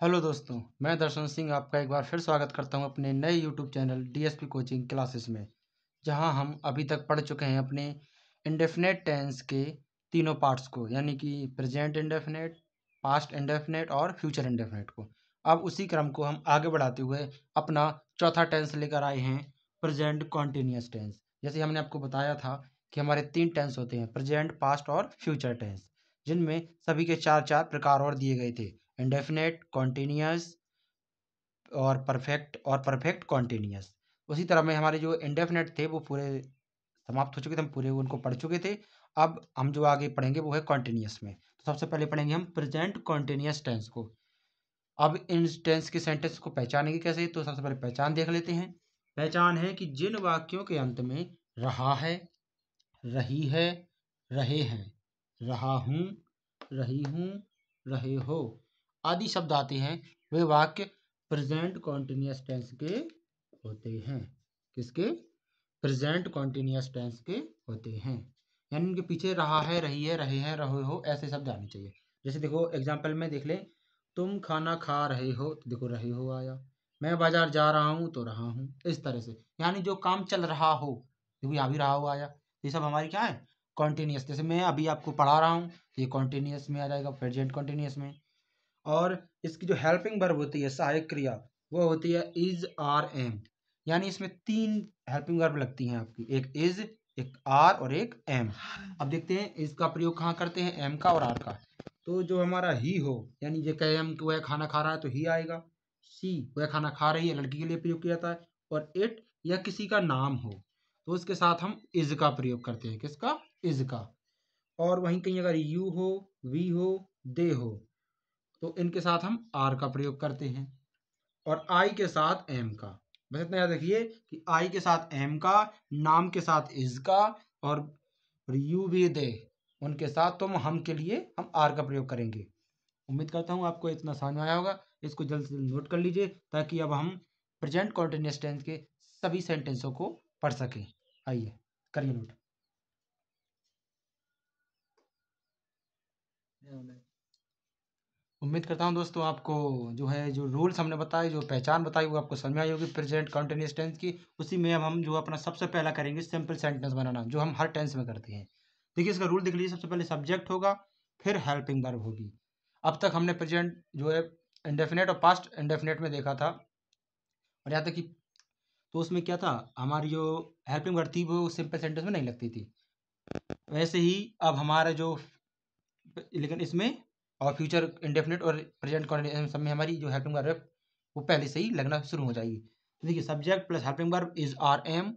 Hello दोस्तों, मैं दर्शन सिंह आपका एक बार फिर स्वागत करता हूं अपने नए YouTube channel DSP coaching classes में, जहां हम अभी तक पढ़ चुके हैं अपने इंडेफिनेट टेंस के तीनों पार्ट्स को, यानी कि प्रेजेंट इंडेफिनेट, पास्ट इंडेफिनेट और फ्यूचर इंडेफिनेट को। अब उसी क्रम को हम आगे बढ़ाते हुए अपना चौथा टेंस लेकर आए हैं, प्रेजेंट कॉन्टिन्यूस टेंस। जैसे हमने आपको बताया था कि हमारे तीन टेंस होते हैं, प्रेजेंट, पास्ट और फ्यूचर टेंस, जिनमें सभी के चार चार प्रकार और दिए गए थे, इंडेफिनेट, कॉन्टिन्यूस और परफेक्ट कॉन्टिन्यूस। उसी तरह में हमारे जो इंडेफिनेट थे वो पूरे समाप्त हो चुके थे, हम पूरे उनको पढ़ चुके थे। अब हम जो आगे पढ़ेंगे वो है कॉन्टिन्यूस में। तो सबसे पहले पढ़ेंगे हम प्रेजेंट कॉन्टिन्यूस टेंस को। अब इन टेंस के सेंटेंस को पहचानेंगे कैसे, तो सबसे पहले पहचान देख लेते हैं। पहचान है कि जिन वाक्यों के अंत में रहा है, रही है, रहे हैं, रहा हूँ, रही हूँ, रहे हो आदि शब्द आते हैं, वे वाक्य प्रेजेंट कॉन्टिन्यूस टेंस के होते हैं। किसके? प्रेजेंट कॉन्टिन्यूस टेंस के होते हैं। यानी उनके पीछे रहा है, रही है, रहे हैं, रहे हो ऐसे शब्द आने चाहिए। जैसे देखो एग्जाम्पल में देख ले, तुम खाना खा रहे हो तो देखो रहे हो आया, मैं बाजार जा रहा हूँ तो रहा हूँ, इस तरह से यानी जो काम चल रहा हो देखो यहाँ भी रहा हो आया। ये सब हमारी क्या है? कॉन्टिन्यूस। जैसे मैं अभी आपको पढ़ा रहा हूँ, ये कॉन्टिन्यूस में आ जाएगा, प्रेजेंट कॉन्टिन्यूस में। और इसकी जो हेल्पिंग वर्ब होती है, सहायक क्रिया, वो होती है इज, आर, एम। यानी इसमें तीन हेल्पिंग वर्ब लगती हैं आपकी, एक इज, एक आर और एक एम। अब देखते हैं इसका प्रयोग कहाँ करते हैं, एम का और आर का। तो जो हमारा ही हो, यानी जो कहे हम वह खाना खा रहा है तो ही आएगा। सी वह खाना खा रही है, लड़की के लिए प्रयोग किया जाता है। और इट या किसी का नाम हो तो उसके साथ हम इज का प्रयोग करते हैं। किसका? इज का। और वहीं कहीं अगर यू हो, वी हो, दे हो तो इनके साथ हम आर का प्रयोग करते हैं। और आई के साथ एम का। बस इतना याद रखिए कि आई के साथ एम का, नाम के साथ इज का, और यू वी दे उनके साथ तो हम के लिए हम आर का प्रयोग करेंगे। उम्मीद करता हूँ आपको इतना समझ में आया होगा। इसको जल्द से जल्द नोट कर लीजिए ताकि अब हम प्रेजेंट कॉन्टिन्यूअस टेंस के सभी सेंटेंसों को पढ़ सकें। आइए करिए नोट। उम्मीद करता हूँ दोस्तों आपको जो है, जो रूल्स हमने बताए, जो पहचान बताई, वो आपको समझ में आई होगी प्रेजेंट कॉन्टिन्यूअस टेंस की। उसी में अब हम जो अपना सबसे पहला करेंगे सिंपल सेंटेंस बनाना, जो हम हर टेंस में करते हैं। देखिए इसका रूल देख लीजिए, सबसे पहले सब्जेक्ट होगा, फिर हेल्पिंग वर्ब होगी। अब तक हमने प्रेजेंट जो है इंडेफिनेट और पास्ट इंडेफिनेट में देखा था, और यहाँ तक कि तो उसमें क्या था, हमारी जो हेल्पिंग वर्ब थी वो सिंपल सेंटेंस में नहीं लगती थी। वैसे ही अब हमारा जो, लेकिन इसमें और फ्यूचर इंडेफिनिट और प्रेजेंट कॉन्टिन्यूस सब में हमारी जो हेल्पिंग वर्ब है वो पहले से ही लगना शुरू हो जाएगी। तो देखिए subject plus helping verb is, are, am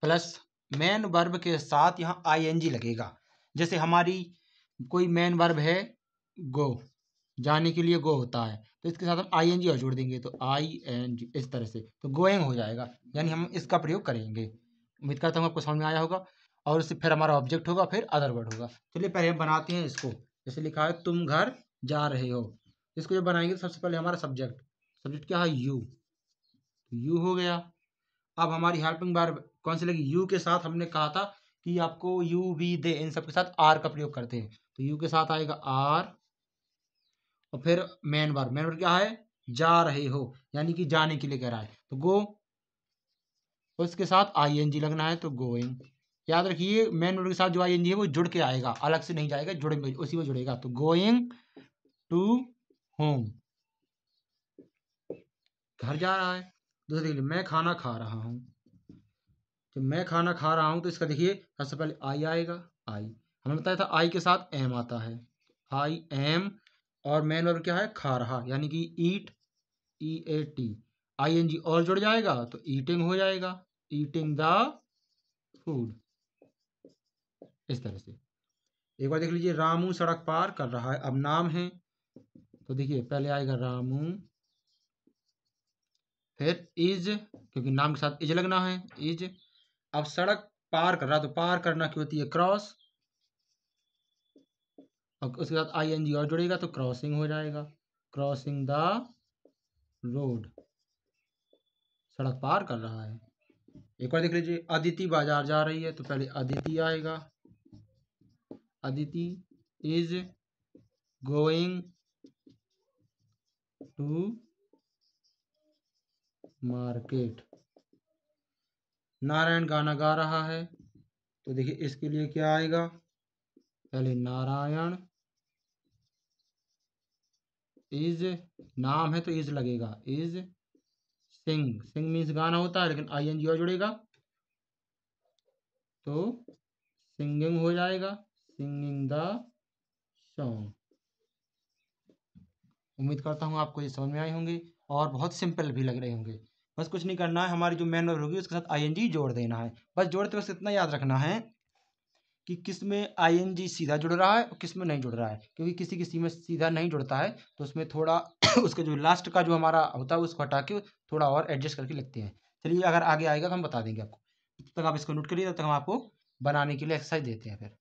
plus main verb के साथ यहाँ आई एन जी लगेगा। जैसे हमारी कोई मेन वर्ब है गो, जाने के लिए गो होता है, तो इसके साथ हम आई एन जी और जोड़ देंगे तो आई एन जी, इस तरह से तो गोइंग हो जाएगा। यानी हम इसका प्रयोग करेंगे। उम्मीद करता हूँ आपको समझ में आया होगा। और उससे फिर हमारा ऑब्जेक्ट होगा, फिर अदर वर्ड होगा। चलिए पहले हम बनाते हैं इसको। जैसे लिखा है तुम घर जा रहे हो, इसको जब बनाएंगे तो सबसे पहले हमारा सब्जेक्ट, सब्जेक्ट क्या है? यू। तो यू हो गया। अब हमारी हेल्पिंग वर्ब कौन सी लगी? यू के साथ हमने कहा था कि आपको यू वी दे इन सब के साथ आर का प्रयोग करते हैं, तो यू के साथ आएगा आर। और फिर मेन वर्ब क्या है? जा रहे हो, यानी कि जाने के लिए कह रहा है तो गो, उसके साथ आई एन जी लगना है तो गोइंग। याद रखिए मेन वर्ब के साथ जो आई एन जी है वो जुड़ के आएगा, अलग से नहीं जाएगा, जुड़े उसी में जुड़ेगा। तो गोइंग टू होम, घर जा रहा है। दूसरे देखिए मैं खाना खा रहा हूँ, तो मैं खाना खा रहा हूँ तो इसका देखिए सबसे पहले आई आएगा। आई हमें बताया था आई के साथ एम आता है, आई एम। और मेन वर्ब क्या है? खा रहा, यानी कि ईट, ई A T. I N G और जुड़ जाएगा तो ईटिंग हो जाएगा, ईटिंग द फूड, इस तरह से। एक बार देख लीजिए रामू सड़क पार कर रहा है, अब नाम है तो देखिए पहले आएगा रामू, फिर इज, क्योंकि नाम के साथ इज लगना है, इज। अब सड़क पार कर रहा तो पार करना की होती है क्रॉस, और उसके साथ आई एन जी और जुड़ेगा तो क्रॉसिंग हो जाएगा, क्रॉसिंग द रोड, सड़क पार कर रहा है। एक बार देख लीजिए अदिति बाजार जा रही है तो पहले अदिति आएगा, Aditi is going to market. Narayan गाना गा रहा है, तो देखिए इसके लिए क्या आएगा, पहले नारायण इज, नाम है तो इज लगेगा, इज सिंग, सिंग मीन्स गाना होता है लेकिन आईएनजी और जुड़ेगा तो सिंगिंग हो जाएगा, सिंगिंग द सॉन्ग। उम्मीद करता हूँ आपको ये समझ में आई होंगी और बहुत सिंपल भी लग रहे होंगे। बस कुछ नहीं करना है, हमारी जो मेन वर्ब होगी उसके साथ आईएनजी जोड़ देना है। बस जोड़ते वक्त इतना याद रखना है कि किस में आईएनजी सीधा जुड़ रहा है और किस में नहीं जुड़ रहा है, क्योंकि किसी किसी में सीधा नहीं जुड़ता है तो उसमें थोड़ा उसके जो लास्ट का जो हमारा होता है उसको हटा के थोड़ा और एडजस्ट करके लिखते हैं। चलिए अगर आगे आएगा तो हम बता देंगे आपको, तब तक आप इसको नोट करिए, तब तक हम आपको बनाने के लिए एक्सरसाइज देते हैं। फिर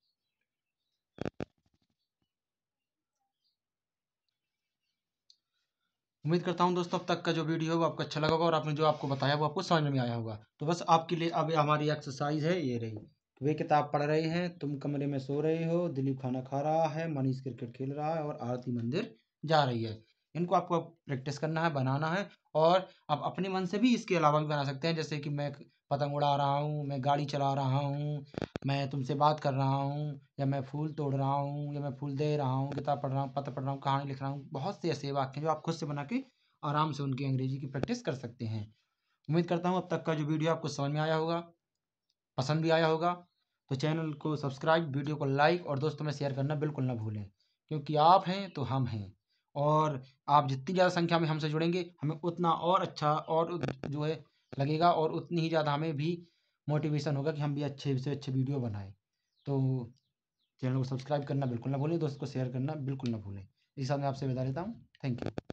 उम्मीद करता हूँ दोस्तों अब तक का जो वीडियो है वो आपको अच्छा लगा होगा और आपने जो आपको बताया वो आपको समझ में आया होगा। तो बस आपके लिए अब हमारी एक्सरसाइज है ये रही। वे किताब पढ़ रहे हैं, तुम कमरे में सो रहे हो, दिलीप खाना खा रहा है, मनीष क्रिकेट खेल रहा है और आरती मंदिर जा रही है। इनको आपको प्रैक्टिस करना है, बनाना है और आप अपने मन से भी इसके अलावा भी बना सकते हैं, जैसे कि मैं पतंग उड़ा रहा हूँ, मैं गाड़ी चला रहा हूँ, मैं तुमसे बात कर रहा हूँ, या मैं फूल तोड़ रहा हूँ, या मैं फूल दे रहा हूँ, किताब पढ़ रहा हूँ, पत्र पढ़ रहा हूँ, कहानी लिख रहा हूँ। बहुत से ऐसे वाक्य हैं जो आप खुद से बना के आराम से उनकी अंग्रेजी की प्रैक्टिस कर सकते हैं। उम्मीद करता हूँ अब तक का जो वीडियो आपको समझ में आया होगा, पसंद भी आया होगा। तो चैनल को सब्सक्राइब, वीडियो को लाइक और दोस्तों में शेयर करना बिल्कुल ना भूलें, क्योंकि आप हैं तो हम हैं और आप जितनी ज़्यादा संख्या में हमसे जुड़ेंगे हमें उतना और अच्छा और जो है लगेगा और उतनी ही ज़्यादा हमें भी मोटिवेशन होगा कि हम भी अच्छे से अच्छे वीडियो बनाएं। तो चैनल को सब्सक्राइब करना बिल्कुल ना भूलें, दोस्तों को शेयर करना बिल्कुल ना भूलें। इस साथ मैं आपसे विदा लेता हूँ। Thank you.